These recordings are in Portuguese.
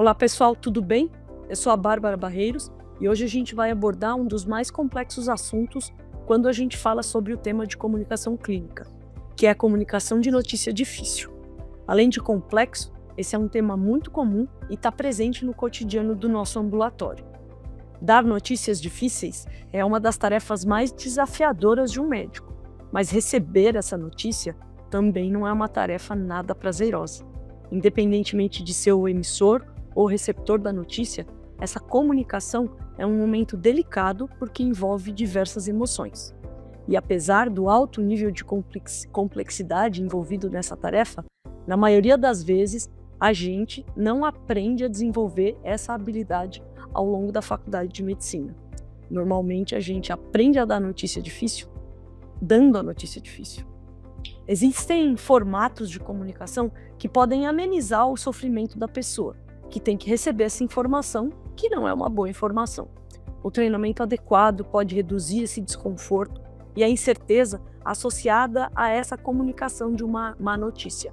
Olá pessoal, tudo bem? Eu sou a Bárbara Barreiros e hoje a gente vai abordar um dos mais complexos assuntos quando a gente fala sobre o tema de comunicação clínica, que é a comunicação de notícia difícil. Além de complexo, esse é um tema muito comum e está presente no cotidiano do nosso ambulatório. Dar notícias difíceis é uma das tarefas mais desafiadoras de um médico, mas receber essa notícia também não é uma tarefa nada prazerosa. Independentemente de ser o emissor ou receptor da notícia, essa comunicação é um momento delicado porque envolve diversas emoções. E apesar do alto nível de complexidade envolvido nessa tarefa, na maioria das vezes a gente não aprende a desenvolver essa habilidade ao longo da faculdade de medicina. Normalmente a gente aprende a dar notícia difícil dando a notícia difícil. Existem formatos de comunicação que podem amenizar o sofrimento da pessoa, que tem que receber essa informação, que não é uma boa informação. O treinamento adequado pode reduzir esse desconforto e a incerteza associada a essa comunicação de uma má notícia.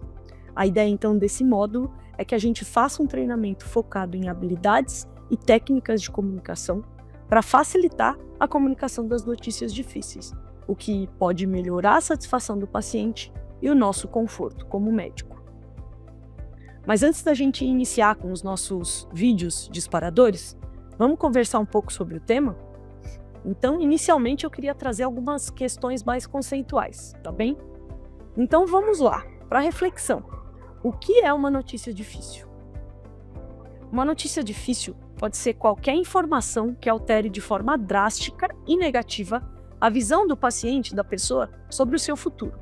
A ideia, então, desse módulo é que a gente faça um treinamento focado em habilidades e técnicas de comunicação para facilitar a comunicação das notícias difíceis, o que pode melhorar a satisfação do paciente e o nosso conforto como médico. Mas antes da gente iniciar com os nossos vídeos disparadores, vamos conversar um pouco sobre o tema? Então, inicialmente eu queria trazer algumas questões mais conceituais, tá bem? Então vamos lá, para a reflexão. O que é uma notícia difícil? Uma notícia difícil pode ser qualquer informação que altere de forma drástica e negativa a visão do paciente, da pessoa, sobre o seu futuro.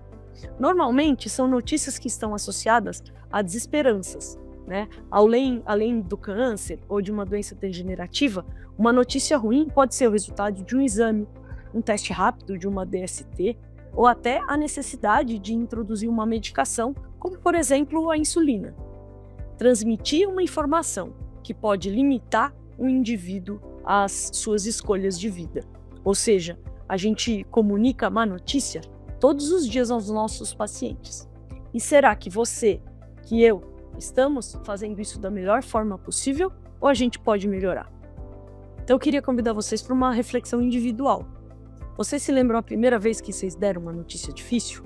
Normalmente, são notícias que estão associadas a desesperanças, né? Além do câncer ou de uma doença degenerativa, uma notícia ruim pode ser o resultado de um exame, um teste rápido de uma DST, ou até a necessidade de introduzir uma medicação, como por exemplo a insulina. Transmitir uma informação que pode limitar o indivíduo às suas escolhas de vida. Ou seja, a gente comunica a má notícia todos os dias aos nossos pacientes. E será que você, que eu, estamos fazendo isso da melhor forma possível ou a gente pode melhorar? Então eu queria convidar vocês para uma reflexão individual. Vocês se lembram a primeira vez que vocês deram uma notícia difícil?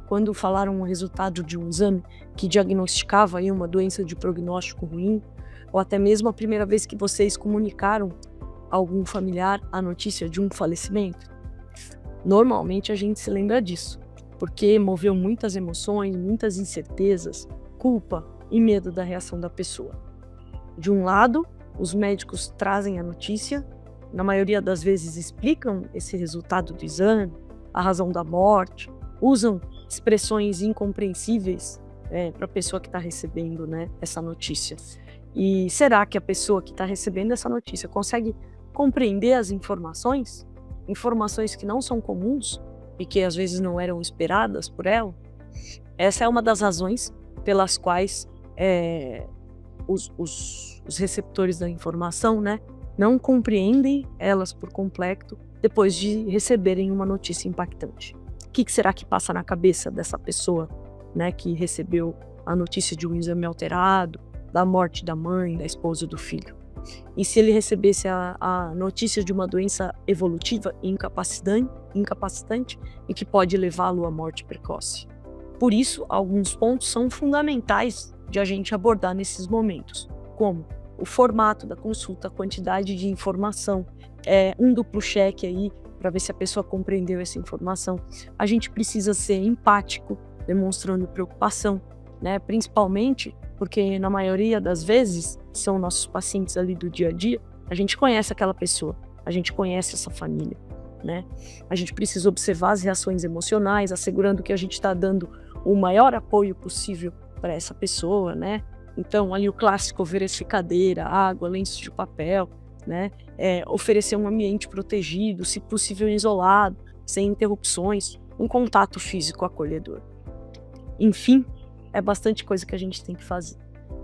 Quando falaram o resultado de um exame que diagnosticava aí uma doença de prognóstico ruim? Ou até mesmo a primeira vez que vocês comunicaram a algum familiar a notícia de um falecimento? Normalmente a gente se lembra disso, porque moveu muitas emoções, muitas incertezas, culpa e medo da reação da pessoa. De um lado, os médicos trazem a notícia, na maioria das vezes explicam esse resultado do exame, a razão da morte, usam expressões incompreensíveis para a pessoa que está recebendo, né, essa notícia. E será que a pessoa que está recebendo essa notícia consegue compreender as informações? Informações que não são comuns e que às vezes não eram esperadas por ela? Essa é uma das razões pelas quais os receptores da informação, né, não compreendem elas por completo depois de receberem uma notícia impactante. O que será que passa na cabeça dessa pessoa, né, que recebeu a notícia de um exame alterado, da morte da mãe, da esposa, do filho? E se ele recebesse a notícia de uma doença evolutiva e incapacitante e que pode levá-lo à morte precoce? Por isso, alguns pontos são fundamentais de a gente abordar nesses momentos, como o formato da consulta, a quantidade de informação, um duplo cheque aí para ver se a pessoa compreendeu essa informação. A gente precisa ser empático, demonstrando preocupação, né? Principalmente porque na maioria das vezes são nossos pacientes ali do dia a dia, a gente conhece aquela pessoa, a gente conhece essa família, né? A gente precisa observar as reações emocionais, assegurando que a gente está dando o maior apoio possível para essa pessoa, né? Então, ali o clássico, oferecer cadeira, água, lenço de papel, né? Oferecer um ambiente protegido, se possível isolado, sem interrupções, um contato físico acolhedor. Enfim, é bastante coisa que a gente tem que fazer.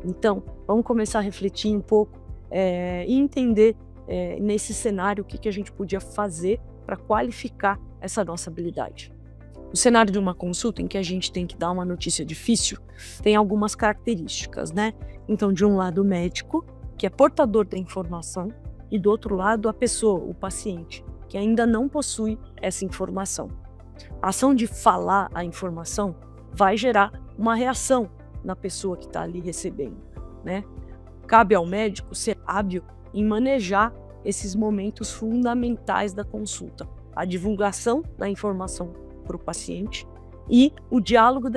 Então, vamos começar a refletir um pouco e entender nesse cenário o que a gente podia fazer para qualificar essa nossa habilidade. O cenário de uma consulta em que a gente tem que dar uma notícia difícil tem algumas características, né? Então, de um lado, o médico, que é portador da informação, e do outro lado, a pessoa, o paciente, que ainda não possui essa informação. A ação de falar a informação vai gerar uma reação na pessoa que está ali recebendo, né? Cabe ao médico ser hábil em manejar esses momentos fundamentais da consulta, a divulgação da informação para o paciente e o diálogo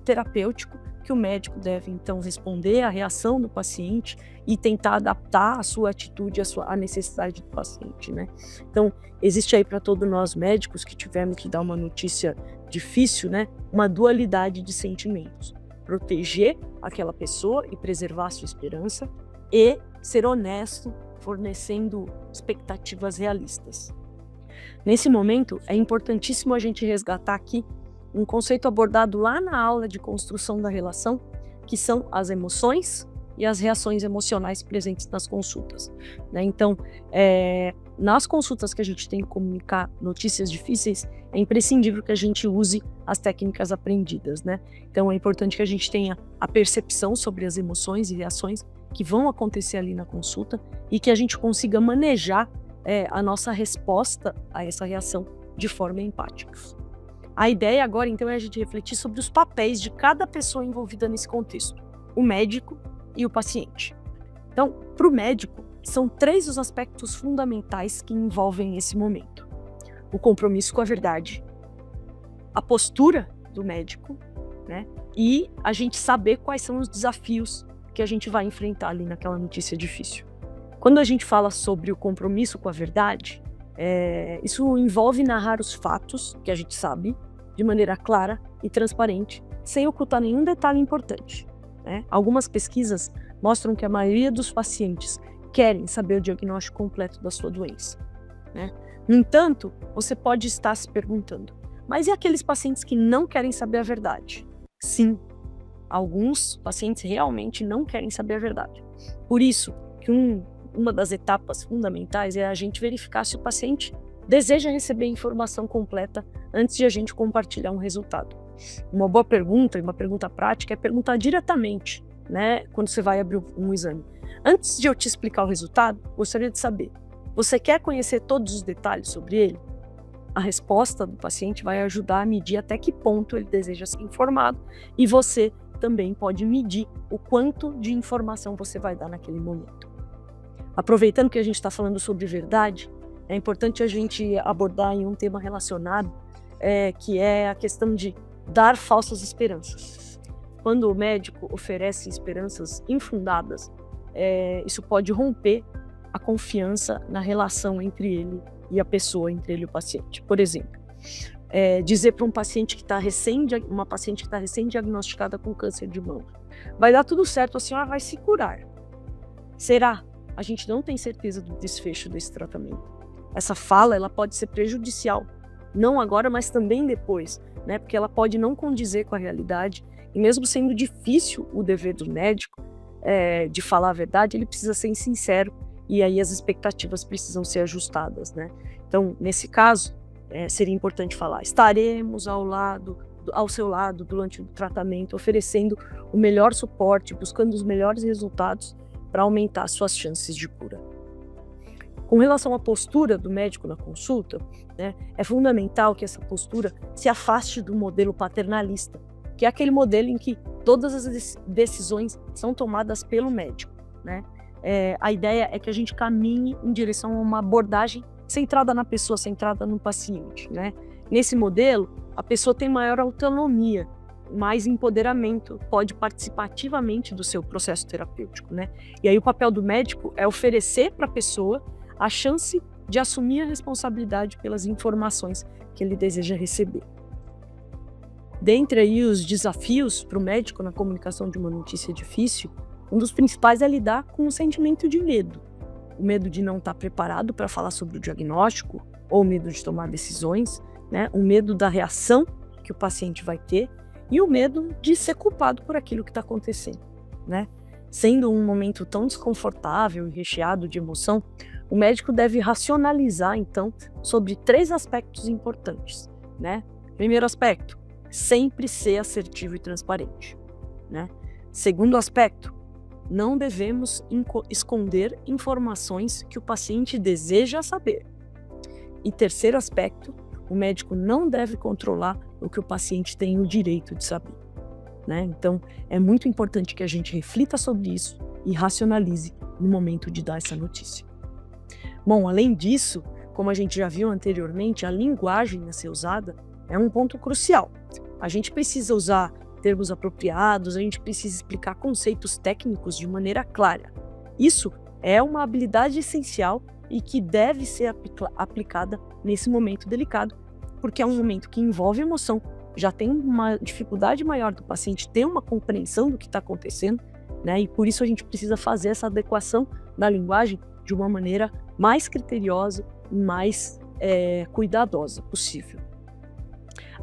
terapêutico que o médico deve então responder à reação do paciente e tentar adaptar a sua atitude à necessidade do paciente, né? Então, existe aí para todos nós médicos que tivemos que dar uma notícia difícil, né? Uma dualidade de sentimentos. Proteger aquela pessoa e preservar a sua esperança e ser honesto, fornecendo expectativas realistas. Nesse momento, é importantíssimo a gente resgatar aqui um conceito abordado lá na aula de construção da relação, que são as emoções e as reações emocionais presentes nas consultas, né? Então, nas consultas que a gente tem que comunicar notícias difíceis, é imprescindível que a gente use as técnicas aprendidas, né? Então, é importante que a gente tenha a percepção sobre as emoções e reações que vão acontecer ali na consulta e que a gente consiga manejar a nossa resposta a essa reação de forma empática. A ideia agora, então, é a gente refletir sobre os papéis de cada pessoa envolvida nesse contexto, o médico e o paciente. Então, para o médico, são 3 os aspectos fundamentais que envolvem esse momento: o compromisso com a verdade, a postura do médico, né? E a gente saber quais são os desafios que a gente vai enfrentar ali naquela notícia difícil. Quando a gente fala sobre o compromisso com a verdade, isso envolve narrar os fatos que a gente sabe de maneira clara e transparente, sem ocultar nenhum detalhe importante, né? Algumas pesquisas mostram que a maioria dos pacientes querem saber o diagnóstico completo da sua doença, né? No entanto, você pode estar se perguntando, mas e aqueles pacientes que não querem saber a verdade? Sim, alguns pacientes realmente não querem saber a verdade. Por isso que uma das etapas fundamentais é a gente verificar se o paciente deseja receber a informação completa antes de a gente compartilhar um resultado. Uma boa pergunta, e uma pergunta prática, é perguntar diretamente, né, quando você vai abrir um exame. Antes de eu te explicar o resultado, gostaria de saber, você quer conhecer todos os detalhes sobre ele? A resposta do paciente vai ajudar a medir até que ponto ele deseja ser informado e você também pode medir o quanto de informação você vai dar naquele momento. Aproveitando que a gente está falando sobre verdade, é importante a gente abordar em um tema relacionado, que é a questão de dar falsas esperanças. Quando o médico oferece esperanças infundadas, isso pode romper a confiança na relação entre ele e a pessoa, entre ele e o paciente. Por exemplo, dizer para uma paciente que está recém-diagnosticada com câncer de mama, vai dar tudo certo, a senhora vai se curar. Será? A gente não tem certeza do desfecho desse tratamento. Essa fala, ela pode ser prejudicial, não agora, mas também depois, né? Porque ela pode não condizer com a realidade, e mesmo sendo difícil o dever do médico de falar a verdade, ele precisa ser sincero, e aí as expectativas precisam ser ajustadas, né? Então, nesse caso, seria importante falar, estaremos ao seu lado durante o tratamento, oferecendo o melhor suporte, buscando os melhores resultados para aumentar suas chances de cura. Com relação à postura do médico na consulta, né, é fundamental que essa postura se afaste do modelo paternalista, que é aquele modelo em que todas as decisões são tomadas pelo médico, né? A ideia é que a gente caminhe em direção a uma abordagem centrada na pessoa, centrada no paciente, né? Nesse modelo, a pessoa tem maior autonomia, mais empoderamento, pode participar ativamente do seu processo terapêutico, né? E aí o papel do médico é oferecer para a pessoa a chance de assumir a responsabilidade pelas informações que ele deseja receber. Dentre aí os desafios para o médico na comunicação de uma notícia difícil, um dos principais é lidar com o sentimento de medo. O medo de não estar preparado para falar sobre o diagnóstico, ou o medo de tomar decisões, né? O medo da reação que o paciente vai ter, e o medo de ser culpado por aquilo que está acontecendo, né? Sendo um momento tão desconfortável e recheado de emoção, o médico deve racionalizar, então, sobre 3 aspectos importantes, né? Primeiro aspecto, sempre ser assertivo e transparente, né? Segundo aspecto, não devemos esconder informações que o paciente deseja saber. E terceiro aspecto, o médico não deve controlar o que o paciente tem o direito de saber, né? Então, é muito importante que a gente reflita sobre isso e racionalize no momento de dar essa notícia. Bom, além disso, como a gente já viu anteriormente, a linguagem a ser usada é um ponto crucial. A gente precisa usar termos apropriados, a gente precisa explicar conceitos técnicos de maneira clara. Isso é uma habilidade essencial e que deve ser aplicada nesse momento delicado, porque é um momento que envolve emoção, já tem uma dificuldade maior do paciente ter uma compreensão do que está acontecendo, né? E por isso a gente precisa fazer essa adequação da linguagem de uma maneira mais criteriosa e mais cuidadosa possível.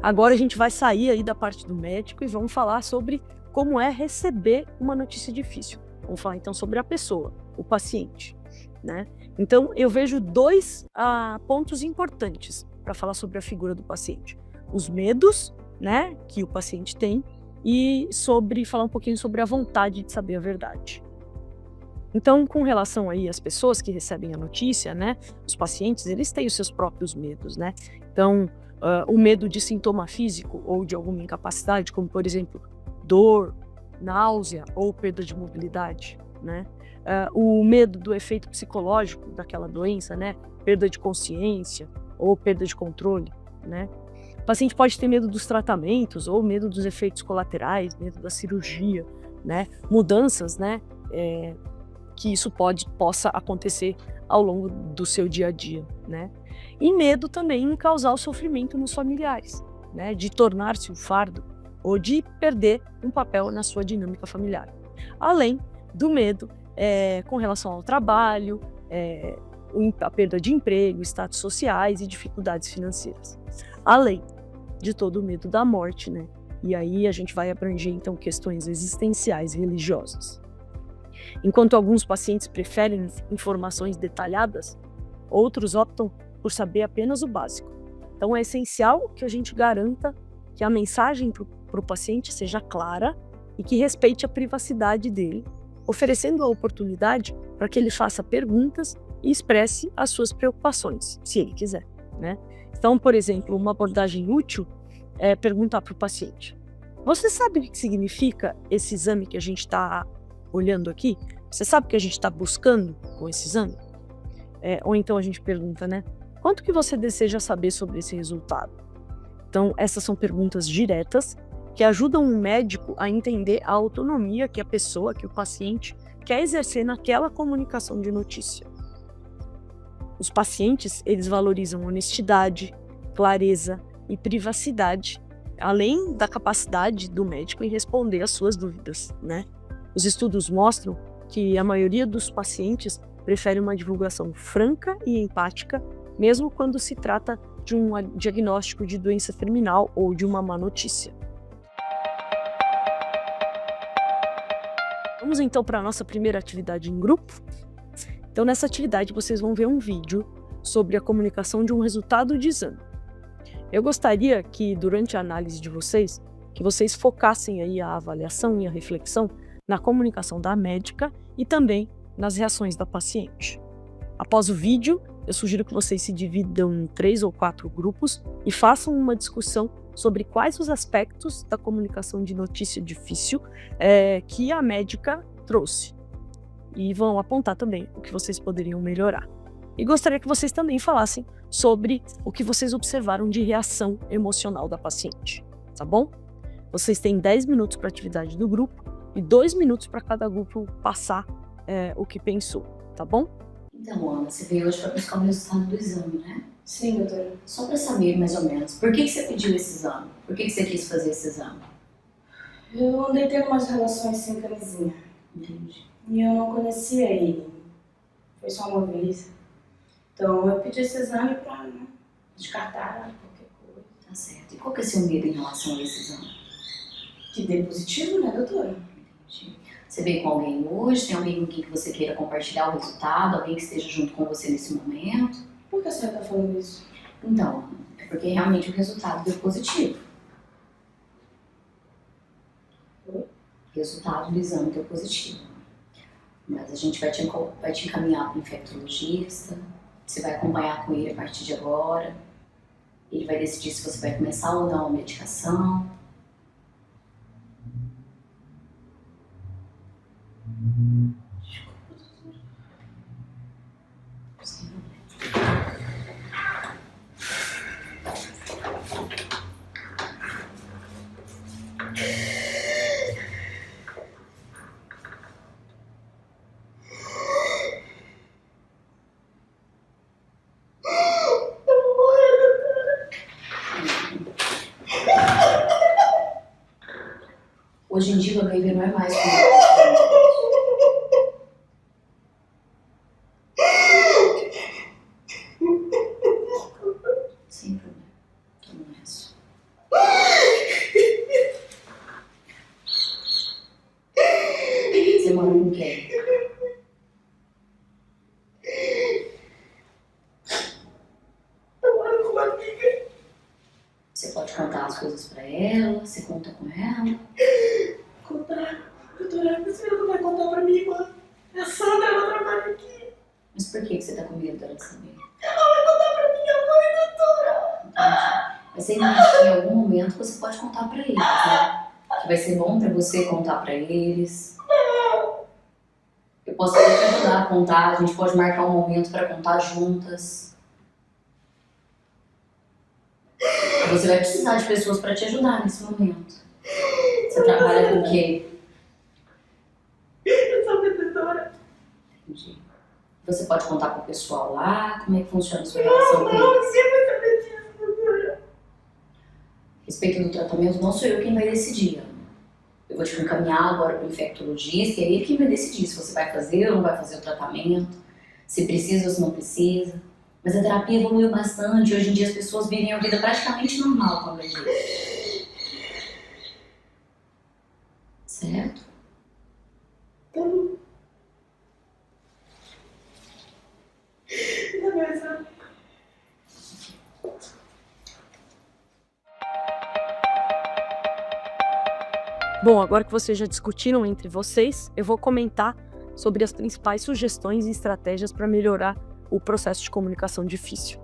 Agora a gente vai sair aí da parte do médico e vamos falar sobre como é receber uma notícia difícil. Vamos falar então sobre a pessoa, o paciente, né? Então eu vejo dois pontos importantes para falar sobre a figura do paciente. Os medos, né, que o paciente tem e falar um pouquinho sobre a vontade de saber a verdade. Então, com relação aí às pessoas que recebem a notícia, né, os pacientes, eles têm os seus próprios medos, né? Então, o medo de sintoma físico ou de alguma incapacidade, como por exemplo, dor, náusea ou perda de mobilidade, né? O medo do efeito psicológico daquela doença, né? Perda de consciência ou perda de controle, né? O paciente pode ter medo dos tratamentos ou medo dos efeitos colaterais, medo da cirurgia, né? Mudanças, né? Que isso possa acontecer ao longo do seu dia a dia, né? E medo também em causar o sofrimento nos familiares, né? De tornar-se um fardo ou de perder um papel na sua dinâmica familiar. Além do medo com relação ao trabalho, a perda de emprego, status sociais e dificuldades financeiras. Além de todo o medo da morte, né? E aí a gente vai abranger então questões existenciais e religiosas. Enquanto alguns pacientes preferem informações detalhadas, outros optam por saber apenas o básico. Então é essencial que a gente garanta que a mensagem para o paciente seja clara e que respeite a privacidade dele, oferecendo a oportunidade para que ele faça perguntas e expresse as suas preocupações, se ele quiser, né? Então, por exemplo, uma abordagem útil é perguntar para o paciente: você sabe o que significa esse exame que a gente está olhando aqui? Você sabe o que a gente está buscando com esse exame? Ou então a gente pergunta, né? Quanto que você deseja saber sobre esse resultado? Então, essas são perguntas diretas que ajudam o médico a entender a autonomia que a pessoa, que o paciente, quer exercer naquela comunicação de notícia. Os pacientes, eles valorizam honestidade, clareza e privacidade, além da capacidade do médico em responder às suas dúvidas, né? Os estudos mostram que a maioria dos pacientes prefere uma divulgação franca e empática, mesmo quando se trata de um diagnóstico de doença terminal ou de uma má notícia. Vamos então para a nossa primeira atividade em grupo? Então, nessa atividade, vocês vão ver um vídeo sobre a comunicação de um resultado de exame. Eu gostaria que, durante a análise de vocês, que vocês focassem aí a avaliação e a reflexão na comunicação da médica e também nas reações da paciente. Após o vídeo, eu sugiro que vocês se dividam em 3 ou 4 grupos e façam uma discussão sobre quais os aspectos da comunicação de notícia difícil que a médica trouxe. E vão apontar também o que vocês poderiam melhorar. E gostaria que vocês também falassem sobre o que vocês observaram de reação emocional da paciente, tá bom? Vocês têm 10 minutos para a atividade do grupo e 2 minutos para cada grupo passar o que pensou, tá bom? Então, Ana, você veio hoje para buscar o resultado do exame, né? Sim, doutora. Só para saber, mais ou menos, por que você pediu esse exame? Por que você quis fazer esse exame? Eu andei tendo umas relações sem camisinha. Entendi. E eu não conhecia ele. Foi só uma vez. Então, eu pedi esse exame para descartar qualquer coisa. Tá certo. E qual que é o seu medo em relação a esse exame? Que dê positivo, né, doutora? Entendi. Você veio com alguém hoje? Tem alguém com quem que você queira compartilhar o resultado? Alguém que esteja junto com você nesse momento? Por que a senhora está falando isso? Então, Porque realmente o resultado deu positivo. O resultado do exame deu positivo. Mas a gente vai te encaminhar para o infectologista, você vai acompanhar com ele a partir de agora. Ele vai decidir se você vai começar ou não a medicação. Hoje em dia o HIV não é mais como sem problema. Toma isso. Você mora com quem? Eu moro com uma amiga. Você pode contar as coisas pra ela, você conta com ela. Contar. Doutora, você não vai contar pra minha irmã. A Sandra, ela trabalha aqui. Mas por que você tá com medo dela saber? Ela vai contar pra minha mãe, doutora. Entendi. Mas você imagina que em algum momento você pode contar pra eles, né? Que vai ser bom pra você contar pra eles. Eu posso até te ajudar a contar, a gente pode marcar um momento pra contar juntas. Você vai precisar de pessoas pra te ajudar nesse momento. Você trabalha com o quê? Eu sou vendedora. Entendi. Você pode contar pro pessoal lá? Como é que funciona a sua relação com eles? Não, você vai saber disso, doutora. Respeito do tratamento, não sou eu quem vai decidir, Ana. Eu vou te encaminhar agora pro infectologista e é ele quem vai decidir se você vai fazer ou não vai fazer o tratamento, se precisa ou se não precisa. Mas a terapia evoluiu bastante, hoje em dia as pessoas vivem a vida praticamente normal com a HIV. Certo? Tá bom. Tá bom, essa. Bom, agora que vocês já discutiram entre vocês, eu vou comentar sobre as principais sugestões e estratégias para melhorar o processo de comunicação difícil.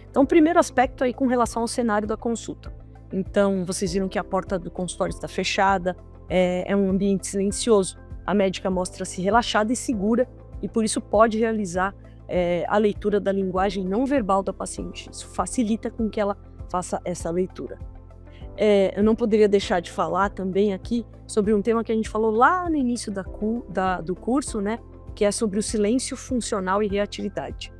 Então, o primeiro aspecto aí com relação ao cenário da consulta. Então, vocês viram que a porta do consultório está fechada, é um ambiente silencioso. A médica mostra-se relaxada e segura e, por isso, pode realizar a leitura da linguagem não verbal da paciente. Isso facilita com que ela faça essa leitura. Eu não poderia deixar de falar também aqui sobre um tema que a gente falou lá no início do curso, né? Que é sobre o silêncio funcional e reatividade.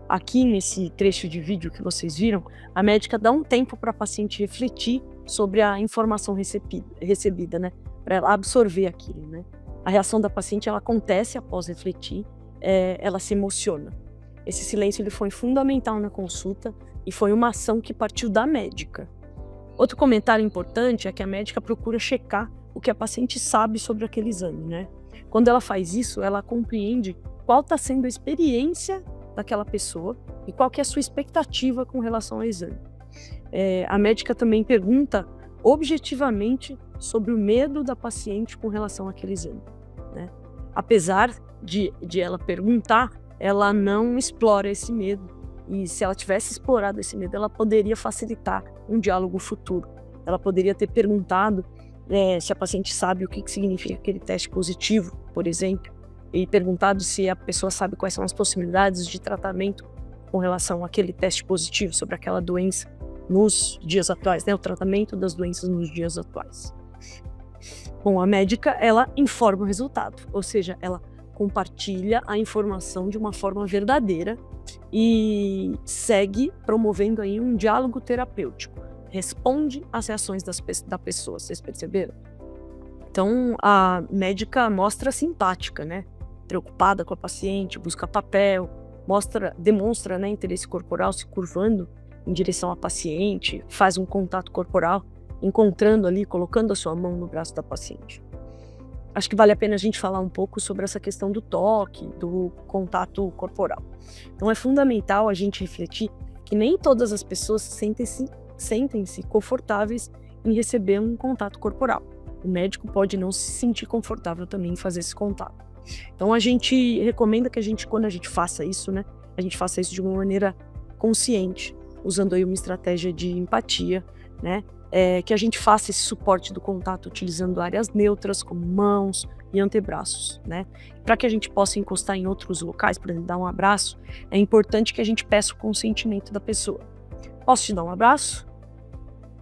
Aqui nesse trecho de vídeo que vocês viram, a médica dá um tempo para a paciente refletir sobre a informação recebida, né? Para ela absorver aquilo, né? A reação da paciente ela acontece após refletir, ela se emociona. Esse silêncio ele foi fundamental na consulta e foi uma ação que partiu da médica. Outro comentário importante é que a médica procura checar o que a paciente sabe sobre aquele exame, né? Quando ela faz isso, ela compreende qual está sendo a experiência daquela pessoa e qual que é a sua expectativa com relação ao exame. A médica também pergunta objetivamente sobre o medo da paciente com relação àquele exame, né? Apesar de ela perguntar, ela não explora esse medo. E se ela tivesse explorado esse medo, ela poderia facilitar um diálogo futuro. Ela poderia ter perguntado se a paciente sabe o que significa aquele teste positivo, por exemplo, e perguntado se a pessoa sabe quais são as possibilidades de tratamento com relação àquele teste positivo sobre aquela doença nos dias atuais, né? O tratamento das doenças nos dias atuais. Bom, a médica, ela informa o resultado, ou seja, ela compartilha a informação de uma forma verdadeira e segue promovendo aí um diálogo terapêutico. Responde às reações da pessoa, vocês perceberam? Então, a médica mostra-se empática, né? Preocupada com a paciente, busca papel, demonstra, né, interesse corporal, se curvando em direção à paciente, faz um contato corporal, encontrando ali, colocando a sua mão no braço da paciente. Acho que vale a pena a gente falar um pouco sobre essa questão do toque, do contato corporal. Então é fundamental a gente refletir que que nem todas as pessoas sentem-se confortáveis em receber um contato corporal. O médico pode não se sentir confortável também em fazer esse contato. Então a gente recomenda que quando a gente faça isso, né, a gente faça isso de uma maneira consciente, usando aí uma estratégia de empatia, né, que a gente faça esse suporte do contato utilizando áreas neutras, como mãos e antebraços, né. Para que a gente possa encostar em outros locais, por exemplo, dar um abraço, é importante que a gente peça o consentimento da pessoa. Posso te dar um abraço?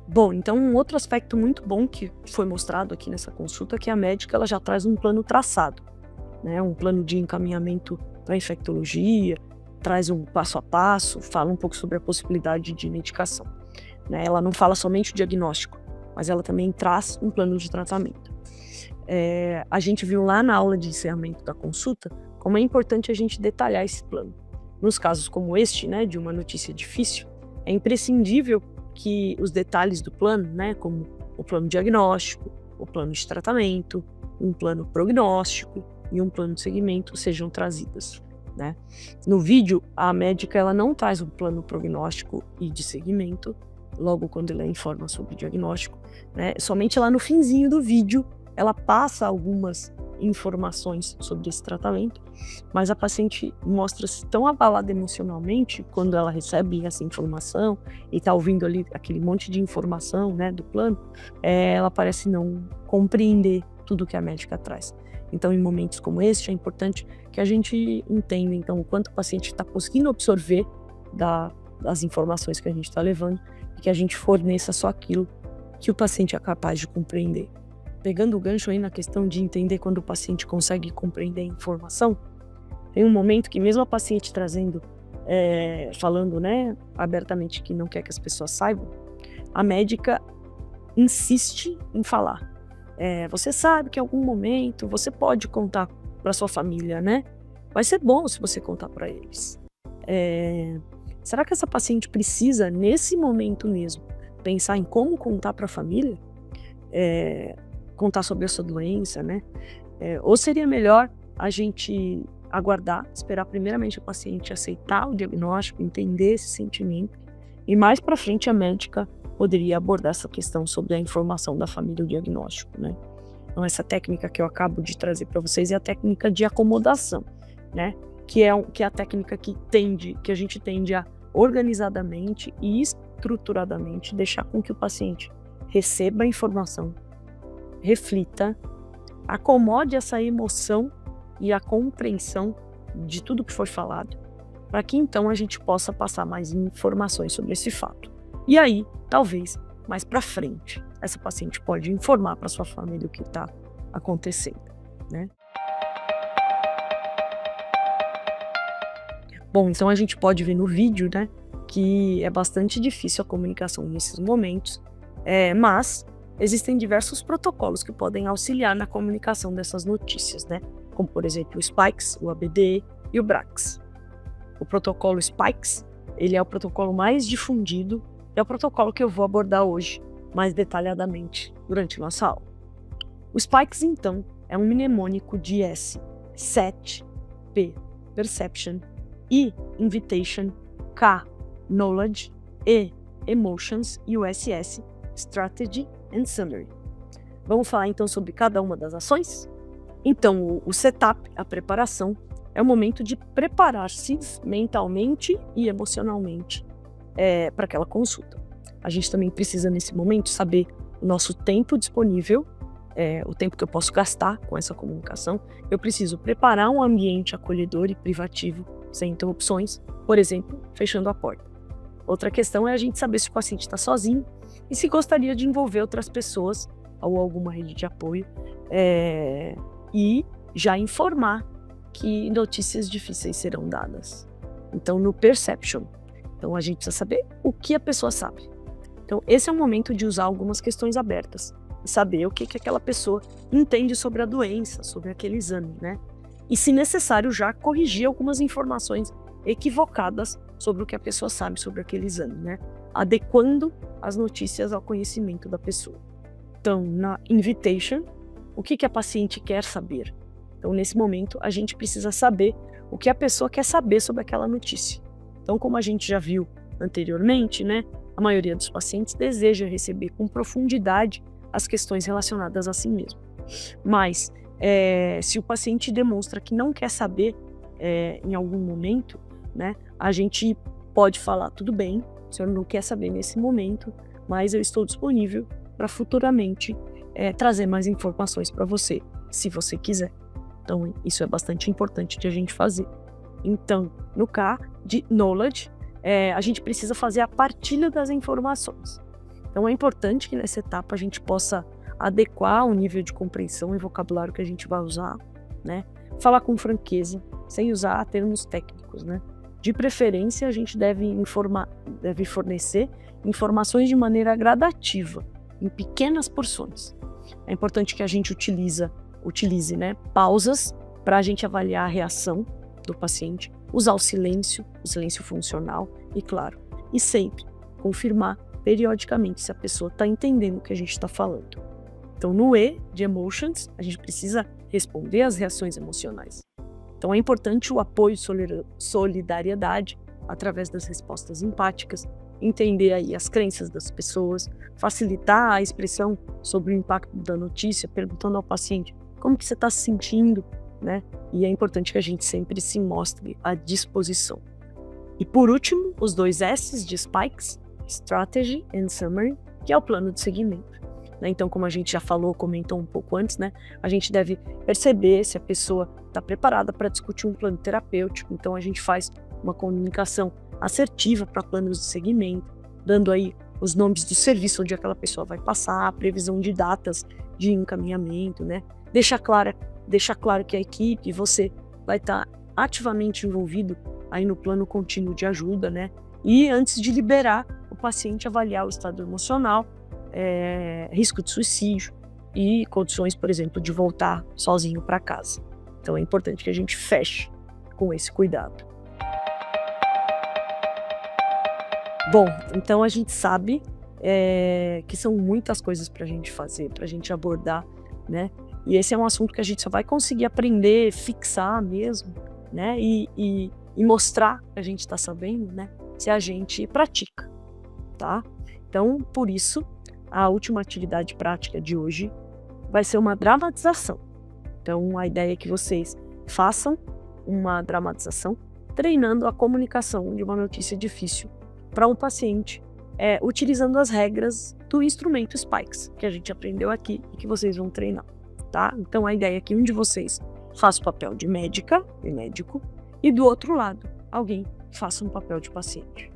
Bom, então um outro aspecto muito bom que foi mostrado aqui nessa consulta é que a médica ela já traz um plano traçado, né, um plano de encaminhamento para infectologia, traz um passo a passo, fala um pouco sobre a possibilidade de medicação, né? Ela não fala somente o diagnóstico, mas ela também traz um plano de tratamento. A gente viu lá na aula de encerramento da consulta como é importante a gente detalhar esse plano. Nos casos como este, né, de uma notícia difícil, é imprescindível que os detalhes do plano, né, como o plano diagnóstico, o plano de tratamento, um plano prognóstico e um plano de seguimento sejam trazidas, né? No vídeo, a médica ela não traz um plano prognóstico e de seguimento, logo quando ela informa sobre o diagnóstico, né? Somente lá no finzinho do vídeo ela passa algumas informações sobre esse tratamento, mas a paciente mostra-se tão abalada emocionalmente quando ela recebe essa informação e está ouvindo ali aquele monte de informação, né, do plano, ela parece não compreender tudo que a médica traz. Então, em momentos como este, é importante que a gente entenda, então, o quanto o paciente está conseguindo absorver das informações que a gente está levando e que a gente forneça só aquilo que o paciente é capaz de compreender. Pegando o gancho aí na questão de entender quando o paciente consegue compreender a informação, tem um momento que mesmo a paciente trazendo, falando, né, abertamente que não quer que as pessoas saibam, a médica insiste em falar. Você sabe que em algum momento você pode contar para sua família, né? Vai ser bom se você contar para eles. Será que essa paciente precisa, nesse momento mesmo, pensar em como contar para a família? Contar sobre a sua doença, né? Ou seria melhor a gente aguardar, esperar primeiramente o paciente aceitar o diagnóstico, entender esse sentimento, e mais para frente a médica poderia abordar essa questão sobre a informação da família e o diagnóstico, né? Então essa técnica que eu acabo de trazer para vocês é a técnica de acomodação, né? Que é a técnica que a gente tende a organizadamente e estruturadamente deixar com que o paciente receba a informação, reflita, acomode essa emoção e a compreensão de tudo que foi falado, para que então a gente possa passar mais informações sobre esse fato. E aí, talvez, mais para frente, essa paciente pode informar para sua família o que está acontecendo, né? Bom, então a gente pode ver no vídeo, né, que é bastante difícil a comunicação nesses momentos, mas existem diversos protocolos que podem auxiliar na comunicação dessas notícias, né? Como, por exemplo, o SPICES, o ABDE e o BRACS. O protocolo SPICES, ele é o protocolo mais difundido, é o protocolo que eu vou abordar hoje mais detalhadamente durante nossa aula. O SPICES, então, é um mnemônico de S, Set, P, Perception, I, Invitation, K, Knowledge, E, Emotions e o SS, Strategy and Summary. Vamos falar então sobre cada uma das ações? Então, o setup, a preparação, é o momento de preparar-se mentalmente e emocionalmente para aquela consulta. A gente também precisa, nesse momento, saber o nosso tempo disponível, o tempo que eu posso gastar com essa comunicação. Eu preciso preparar um ambiente acolhedor e privativo, sem interrupções, por exemplo, fechando a porta. Outra questão é a gente saber se o paciente está sozinho e se gostaria de envolver outras pessoas ou alguma rede de apoio, e já informar que notícias difíceis serão dadas. Então, no Perception, então a gente precisa saber o que a pessoa sabe. Então, esse é o momento de usar algumas questões abertas e saber o que aquela pessoa entende sobre a doença, sobre aquele exame, né? E, se necessário, já corrigir algumas informações equivocadas sobre o que a pessoa sabe sobre aquele exame, né? Adequando as notícias ao conhecimento da pessoa. Então, na Invitation, o que a paciente quer saber? Então, nesse momento, a gente precisa saber o que a pessoa quer saber sobre aquela notícia. Então, como a gente já viu anteriormente, né, a maioria dos pacientes deseja receber com profundidade as questões relacionadas a si mesmo. Mas, se o paciente demonstra que não quer saber em algum momento, né, a gente pode falar, tudo bem, o senhor não quer saber nesse momento, mas eu estou disponível para futuramente trazer mais informações para você, se você quiser. Então, isso é bastante importante de a gente fazer. Então, no K de Knowledge, a gente precisa fazer a partilha das informações. Então, é importante que nessa etapa a gente possa adequar o nível de compreensão e vocabulário que a gente vai usar, né? Falar com franqueza, sem usar termos técnicos, né? De preferência, a gente deve fornecer informações de maneira gradativa, em pequenas porções. É importante que a gente utilize, né, pausas para a gente avaliar a reação do paciente, usar o silêncio funcional e, claro, e sempre confirmar periodicamente se a pessoa está entendendo o que a gente está falando. Então, no E de Emotions, a gente precisa responder às reações emocionais. Então, é importante o apoio e solidariedade através das respostas empáticas, entender aí as crenças das pessoas, facilitar a expressão sobre o impacto da notícia, perguntando ao paciente como que você está se sentindo, né? E é importante que a gente sempre se mostre à disposição. E por último, os 2 S's de Spikes, Strategy and Summary, que é o plano de seguimento. Então, como a gente já comentou um pouco antes, né, a gente deve perceber se a pessoa está preparada para discutir um plano terapêutico. Então, a gente faz uma comunicação assertiva para planos de segmento, dando aí os nomes do serviço onde aquela pessoa vai passar, a previsão de datas de encaminhamento, né? Deixa claro que a equipe, você vai estar ativamente envolvido aí no plano contínuo de ajuda, né? E antes de liberar o paciente, avaliar o estado emocional, risco de suicídio e condições, por exemplo, de voltar sozinho para casa. Então é importante que a gente feche com esse cuidado. Bom, então a gente sabe que são muitas coisas para a gente fazer, para a gente abordar, né? E esse é um assunto que a gente só vai conseguir aprender, fixar mesmo, né? E mostrar que a gente está sabendo, né? Se a gente pratica, tá? Então, por isso, a última atividade prática de hoje vai ser uma dramatização. Então, a ideia é que vocês façam uma dramatização treinando a comunicação de uma notícia difícil para um paciente, utilizando as regras do instrumento Spikes, que a gente aprendeu aqui e que vocês vão treinar, tá? Então, a ideia é que um de vocês faça o papel de médica e médico e do outro lado, alguém faça um papel de paciente.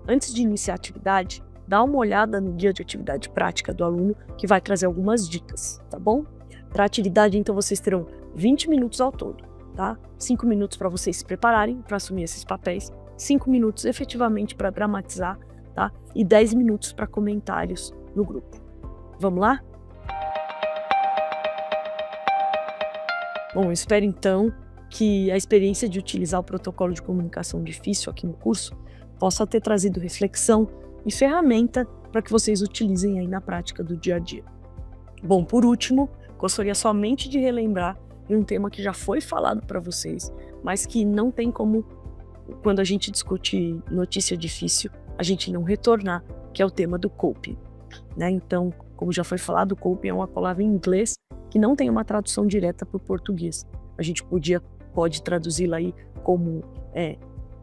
Antes de iniciar a atividade, dá uma olhada no guia de atividade prática do aluno, que vai trazer algumas dicas, tá bom? Para a atividade, então, vocês terão 20 minutos ao todo, tá? 5 minutos para vocês se prepararem para assumir esses papéis, 5 minutos efetivamente para dramatizar, tá? E 10 minutos para comentários no grupo. Vamos lá? Bom, eu espero então que a experiência de utilizar o protocolo de comunicação difícil aqui no curso possa ter trazido reflexão e ferramenta para que vocês utilizem aí na prática do dia a dia. Bom, por último, gostaria somente de relembrar um tema que já foi falado para vocês, mas que não tem como, quando a gente discute notícia difícil, a gente não retornar, que é o tema do coping, né? Então, como já foi falado, coping é uma palavra em inglês que não tem uma tradução direta para o português. A gente pode traduzi-la aí como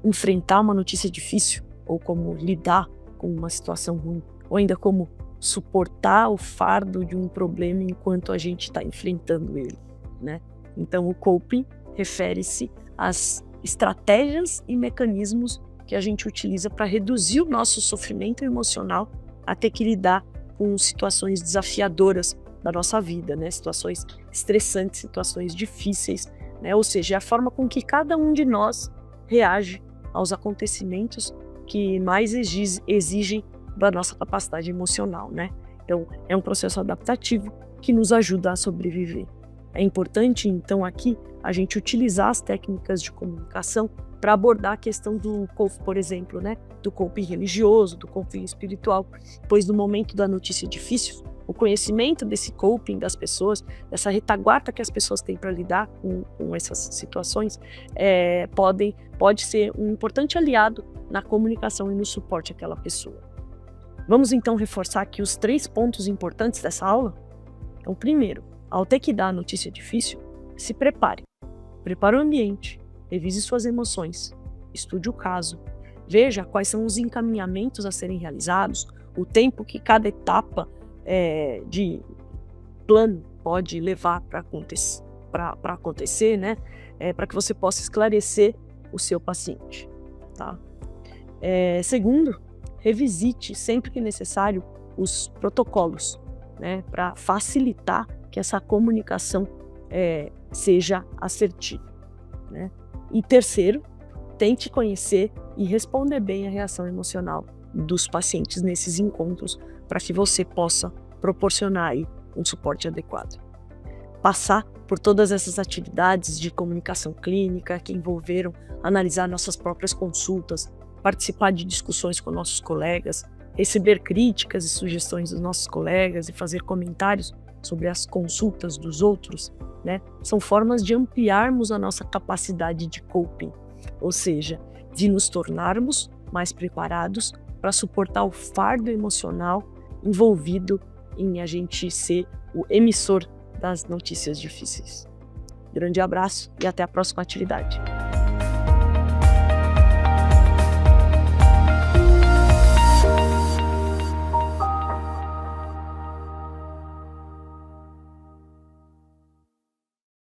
enfrentar uma notícia difícil, ou como lidar com uma situação ruim, ou ainda como suportar o fardo de um problema enquanto a gente está enfrentando ele, né? Então, o coping refere-se às estratégias e mecanismos que a gente utiliza para reduzir o nosso sofrimento emocional a ter que lidar com situações desafiadoras da nossa vida, né? Situações estressantes, situações difíceis, né? Ou seja, a forma com que cada um de nós reage aos acontecimentos que mais exigem da nossa capacidade emocional, né? Então, é um processo adaptativo que nos ajuda a sobreviver. É importante, então, aqui, a gente utilizar as técnicas de comunicação para abordar a questão do coping, por exemplo, né? Do coping religioso, do coping espiritual, pois no momento da notícia difícil, o conhecimento desse coping das pessoas, dessa retaguarda que as pessoas têm para lidar com essas situações, pode ser um importante aliado na comunicação e no suporte àquela pessoa. Vamos então reforçar aqui os 3 pontos importantes dessa aula? Então, primeiro, ao ter que dar a notícia difícil, se prepare. Prepare o ambiente, revise suas emoções, estude o caso, veja quais são os encaminhamentos a serem realizados, o tempo que cada etapa de plano pode levar para acontecer, né? Para que você possa esclarecer o seu paciente. Tá? Segundo, revisite sempre que necessário os protocolos, né? Para facilitar que essa comunicação seja assertiva. Né? E terceiro, tente conhecer e responder bem a reação emocional dos pacientes nesses encontros para que você possa proporcionar aí um suporte adequado. Passar por todas essas atividades de comunicação clínica que envolveram analisar nossas próprias consultas, participar de discussões com nossos colegas, receber críticas e sugestões dos nossos colegas e fazer comentários sobre as consultas dos outros, né? São formas de ampliarmos a nossa capacidade de coping, ou seja, de nos tornarmos mais preparados para suportar o fardo emocional envolvido em a gente ser o emissor das notícias difíceis. Grande abraço e até a próxima atividade.